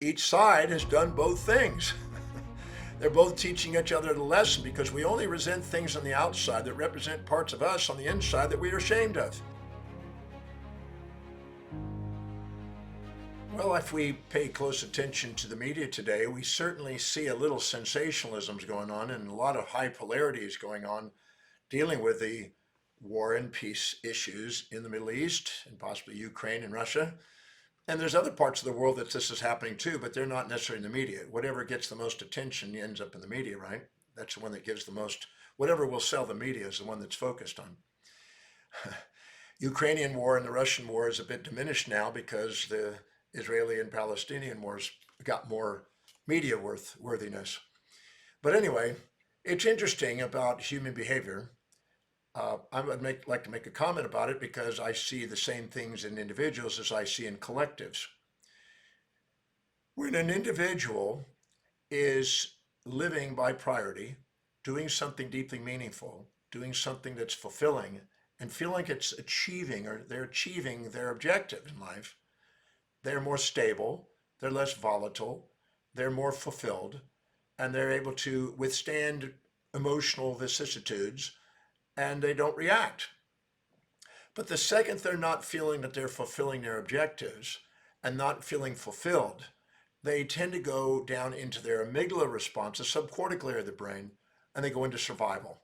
each side has done both things. They're both teaching each other the lesson because we only resent things on the outside that represent parts of us on the inside that we are ashamed of. Well, if we pay close attention to the media today, we certainly see a little sensationalisms going on and a lot of high polarities going on dealing with the war and peace issues in the Middle East and possibly Ukraine and Russia. And there's other parts of the world that this is happening too, but they're not necessarily in the media. Whatever gets the most attention ends up in the media, right? That's the one that gives the most, whatever will sell the media is the one that's focused on. Ukrainian war and the Russian war is a bit diminished now because the Israeli and Palestinian wars got more media worthiness. But anyway, it's interesting about human behavior. I would like to make a comment about it because I see the same things in individuals as I see in collectives. When an individual is living by priority, doing something deeply meaningful, doing something that's fulfilling, and feel like it's achieving or they're achieving their objective in life, they're more stable, they're less volatile, they're more fulfilled, and they're able to withstand emotional vicissitudes and they don't react. But the second they're not feeling that they're fulfilling their objectives and not feeling fulfilled, they tend to go down into their amygdala response, the subcortical area of the brain, and they go into survival.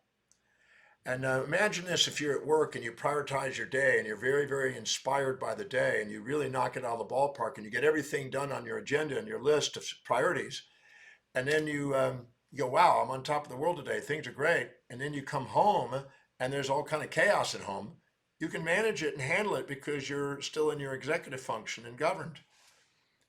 And imagine this, if you're at work and you prioritize your day and you're very, very inspired by the day and you really knock it out of the ballpark and you get everything done on your agenda and your list of priorities. And then you go, wow, I'm on top of the world today. Things are great. And then you come home and there's all kind of chaos at home. You can manage it and handle it because you're still in your executive function and governed.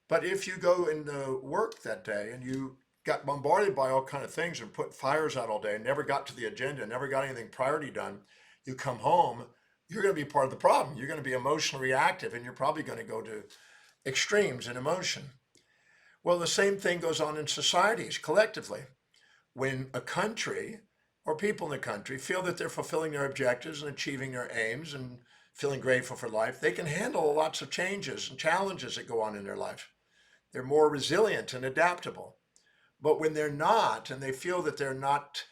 But if you go into work that day and you got bombarded by all kind of things and put fires out all day and never got to the agenda, never got anything priority done, you come home, you're going to be part of the problem. You're going to be emotionally reactive and you're probably going to go to extremes in emotion. Well, the same thing goes on in societies collectively. When a country or people in the country feel that they're fulfilling their objectives and achieving their aims and feeling grateful for life, they can handle lots of changes and challenges that go on in their life. They're more resilient and adaptable. But when they're not, and they feel that they're not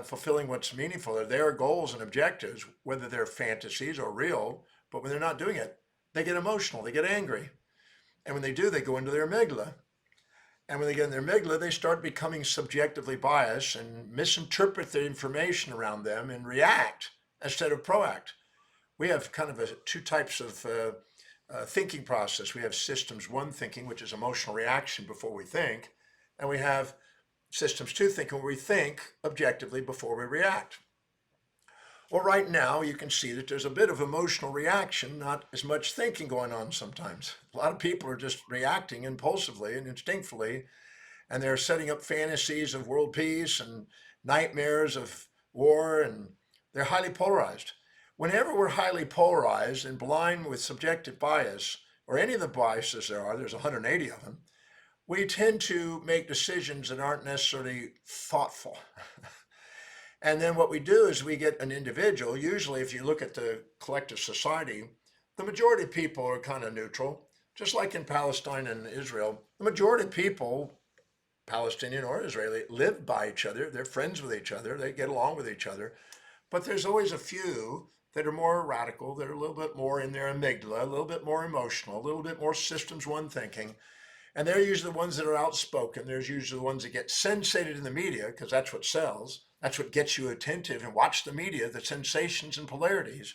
fulfilling what's meaningful, or their goals and objectives, whether they're fantasies or real, but when they're not doing it, they get emotional, they get angry. And when they do, they go into their amygdala. And when they get in their amygdala, they start becoming subjectively biased and misinterpret the information around them and react instead of proact. We have kind of two types of thinking process. We have systems one thinking, which is emotional reaction before we think, and we have systems two thinking where we think objectively before we react. Well, right now you can see that there's a bit of emotional reaction, not as much thinking going on sometimes. A lot of people are just reacting impulsively and instinctively, and they're setting up fantasies of world peace and nightmares of war, and they're highly polarized. Whenever we're highly polarized and blind with subjective bias, or any of the biases there's 180 of them, we tend to make decisions that aren't necessarily thoughtful. And then what we do is we get an individual, usually if you look at the collective society, the majority of people are kind of neutral, just like in Palestine and Israel. The majority of people, Palestinian or Israeli, live by each other. They're friends with each other. They get along with each other. But there's always a few that are more radical, that are a little bit more in their amygdala, a little bit more emotional, a little bit more systems one thinking. And they're usually the ones that are outspoken. There's usually the ones that get sensated in the media because that's what sells. That's what gets you attentive and watch the media, the sensations and polarities.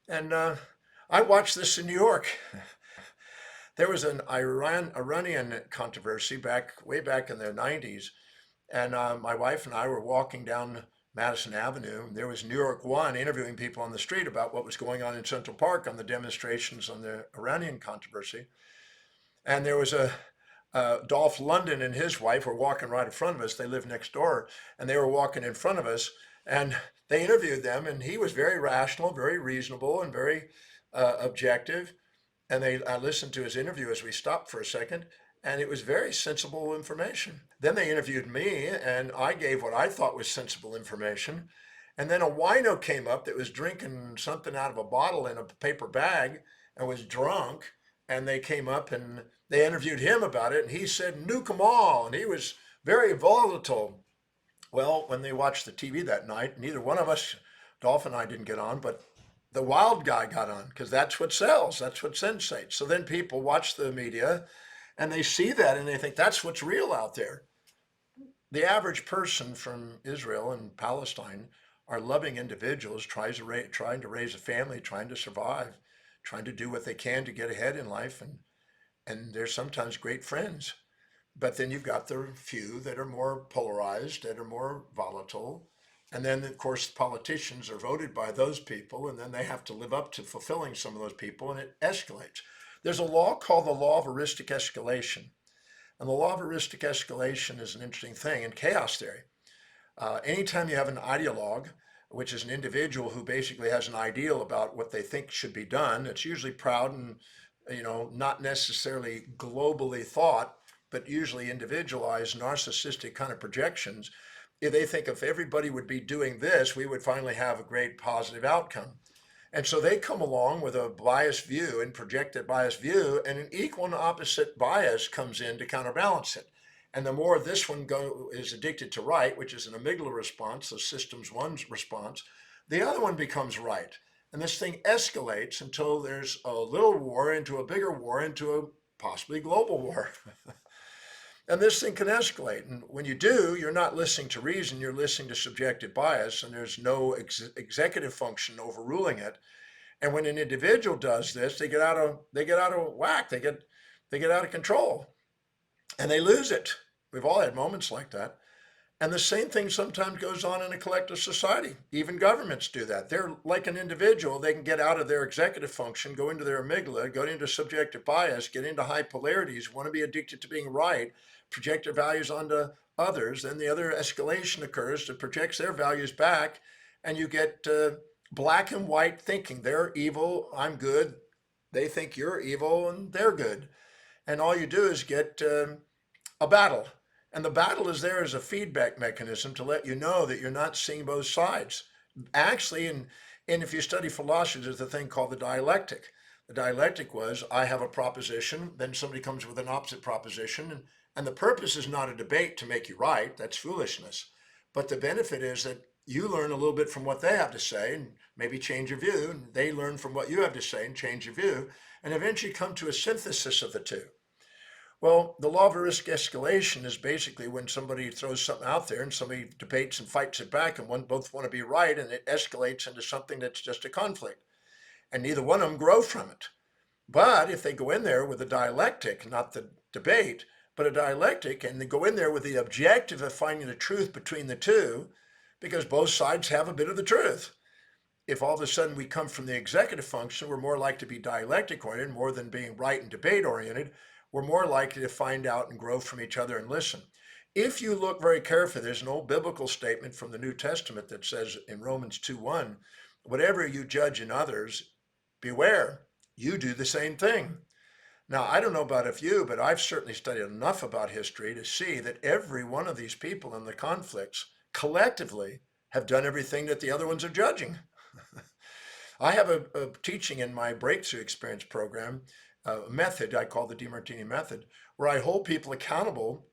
And I watched this in New York. There was an Iranian controversy way back in the 90s. And my wife and I were walking down Madison Avenue. And there was New York One interviewing people on the street about what was going on in Central Park on the demonstrations on the Iranian controversy. And there was Dolph London and his wife were walking right in front of us. They live next door, and they were walking in front of us. And they interviewed them, and he was very rational, very reasonable, and very objective. And I listened to his interview as we stopped for a second, and it was very sensible information. Then they interviewed me, and I gave what I thought was sensible information. And then a wino came up that was drinking something out of a bottle in a paper bag and was drunk. And they came up and They interviewed him about it, and he said, nuke them all. And he was very volatile. Well, when they watched the TV that night, neither one of us, Dolph and I, didn't get on, but the wild guy got on because that's what sells, that's what sensates. So then people watch the media and they see that and they think that's what's real out there. The average person from Israel and Palestine are loving individuals trying to raise a family, trying to survive, trying to do what they can to get ahead in life, and they're sometimes great friends. But then you've got the few that are more polarized, that are more volatile. And then, of course, politicians are voted by those people, and then they have to live up to fulfilling some of those people, and it escalates. There's a law called the law of Eristic Escalation. And the law of Eristic Escalation is an interesting thing in chaos theory. Anytime you have an ideologue, which is an individual who basically has an ideal about what they think should be done, it's usually proud and not necessarily globally thought, but usually individualized, narcissistic kind of projections. If they think if everybody would be doing this, we would finally have a great positive outcome. And so they come along with a biased view and project that biased view, and an equal and opposite bias comes in to counterbalance it. And the more this one is addicted to right, which is an amygdala response, the systems one's response, the other one becomes right. And this thing escalates until there's a little war into a bigger war into a possibly global war. And this thing can escalate. And when you do, you're not listening to reason, you're listening to subjective bias, and there's no executive function overruling it. And when an individual does this, they get out of whack, they get out of control, and they lose it. We've all had moments like that. And the same thing sometimes goes on in a collective society. Even governments do that. They're like an individual. They can get out of their executive function, go into their amygdala, go into subjective bias, get into high polarities, want to be addicted to being right, project their values onto others. Then the other escalation occurs that projects their values back, and you get black and white thinking. They're evil, I'm good. They think you're evil, and they're good. And all you do is get a battle. And the battle is there as a feedback mechanism to let you know that you're not seeing both sides. Actually, and if you study philosophy, there's a thing called the dialectic. The dialectic was I have a proposition, then somebody comes with an opposite proposition, and the purpose is not a debate to make you right. That's foolishness. But the benefit is that you learn a little bit from what they have to say and maybe change your view, and they learn from what you have to say and change your view, and eventually come to a synthesis of the two. Well, the law of risk escalation is basically when somebody throws something out there and somebody debates and fights it back, and both want to be right, and it escalates into something that's just a conflict, and neither one of them grow from it. But if they go in there with a dialectic, not the debate, but a dialectic, and they go in there with the objective of finding the truth between the two, because both sides have a bit of the truth. If all of a sudden we come from the executive function, we're more likely to be dialectic oriented more than being right and debate oriented. We're more likely to find out and grow from each other and listen. If you look very carefully, there's an old biblical statement from the New Testament that says in Romans 2:1, whatever you judge in others, beware, you do the same thing. Now, I don't know about if you, but I've certainly studied enough about history to see that every one of these people in the conflicts collectively have done everything that the other ones are judging. I have a teaching in my breakthrough experience program, a method I call the Demartini method, where I hold people accountable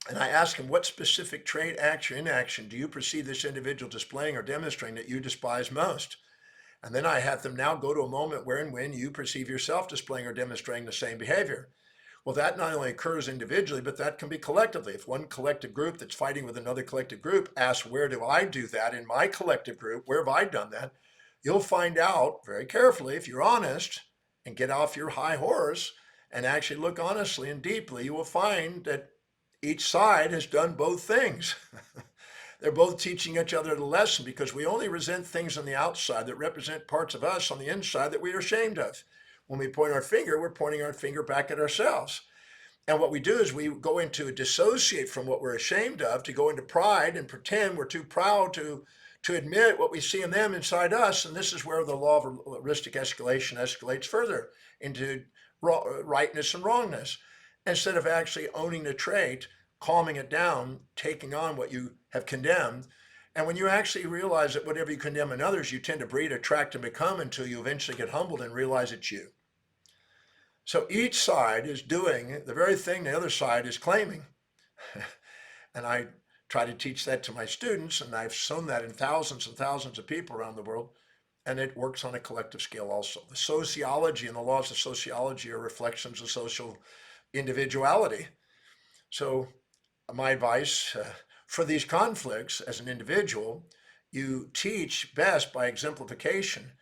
and I ask them what specific trait, action, inaction do you perceive this individual displaying or demonstrating that you despise most? And then I have them now go to a moment where and when you perceive yourself displaying or demonstrating the same behavior. Well, that not only occurs individually, but that can be collectively. If one collective group that's fighting with another collective group asks, where do I do that in my collective group? Where have I done that? You'll find out very carefully, if you're honest and get off your high horse and actually look honestly and deeply, you will find that each side has done both things. They're both teaching each other the lesson because we only resent things on the outside that represent parts of us on the inside that we are ashamed of. When we point our finger, we're pointing our finger back at ourselves. And what we do is we go into dissociate from what we're ashamed of to go into pride and pretend we're too proud to admit what we see in them inside us. And this is where the law of eristic escalation escalates further into rightness and wrongness. Instead of actually owning the trait, calming it down, taking on what you have condemned. And when you actually realize that whatever you condemn in others, you tend to breed, attract, and become until you eventually get humbled and realize it's you. So each side is doing the very thing the other side is claiming. And I try to teach that to my students, and I've shown that in thousands and thousands of people around the world, and it works on a collective scale also. The sociology and the laws of sociology are reflections of social individuality. So, my advice for these conflicts as an individual, you teach best by exemplification.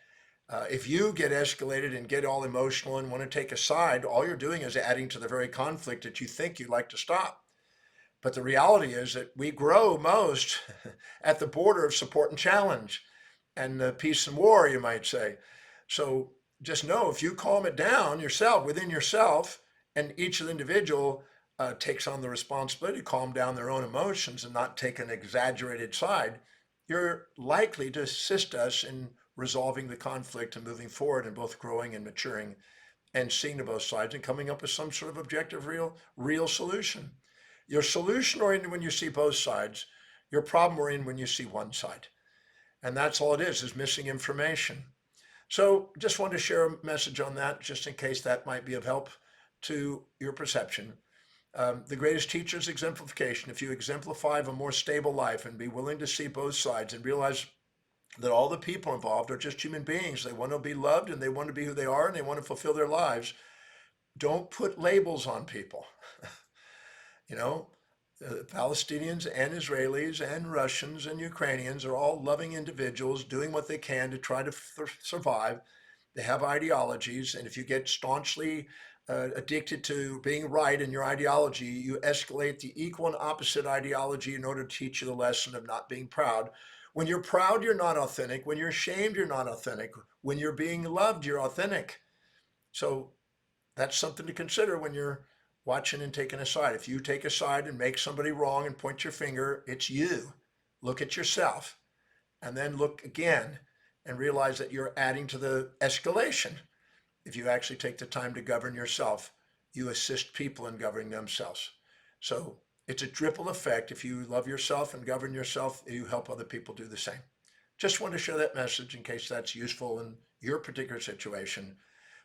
If you get escalated and get all emotional and want to take a side, all you're doing is adding to the very conflict that you think you'd like to stop. But the reality is that we grow most at the border of support and challenge and peace and war, you might say. So just know if you calm it down yourself, within yourself, and each individual takes on the responsibility to calm down their own emotions and not take an exaggerated side, you're likely to assist us in resolving the conflict and moving forward and both growing and maturing and seeing to both sides and coming up with some sort of objective, real solution. You're solution oriented when you see both sides. You're problem oriented when you see one side. And that's all it is missing information. So just wanted to share a message on that, just in case that might be of help to your perception. The greatest teacher is exemplification. If you exemplify a more stable life and be willing to see both sides and realize that all the people involved are just human beings, they want to be loved and they want to be who they are and they want to fulfill their lives. Don't put labels on people. You know, Palestinians and Israelis and Russians and Ukrainians are all loving individuals doing what they can to try to survive. They have ideologies, and if you get staunchly addicted to being right in your ideology, you escalate the equal and opposite ideology in order to teach you the lesson of not being proud. When you're proud, you're not authentic. When you're ashamed, you're not authentic. When you're being loved, you're authentic. So that's something to consider when you're watching and taking a side. If you take a side and make somebody wrong and point your finger, it's you. Look at yourself and then look again and realize that you're adding to the escalation. If you actually take the time to govern yourself, you assist people in governing themselves. So it's a triple effect. If you love yourself and govern yourself, you help other people do the same. Just want to share that message in case that's useful in your particular situation.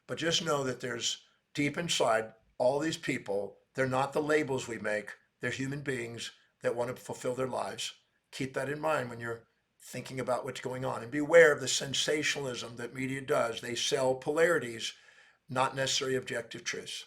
But just know that there's deep inside all these people, they're not the labels we make, they're human beings that want to fulfill their lives. Keep that in mind when you're thinking about what's going on and beware of the sensationalism that media does. They sell polarities, not necessarily objective truths.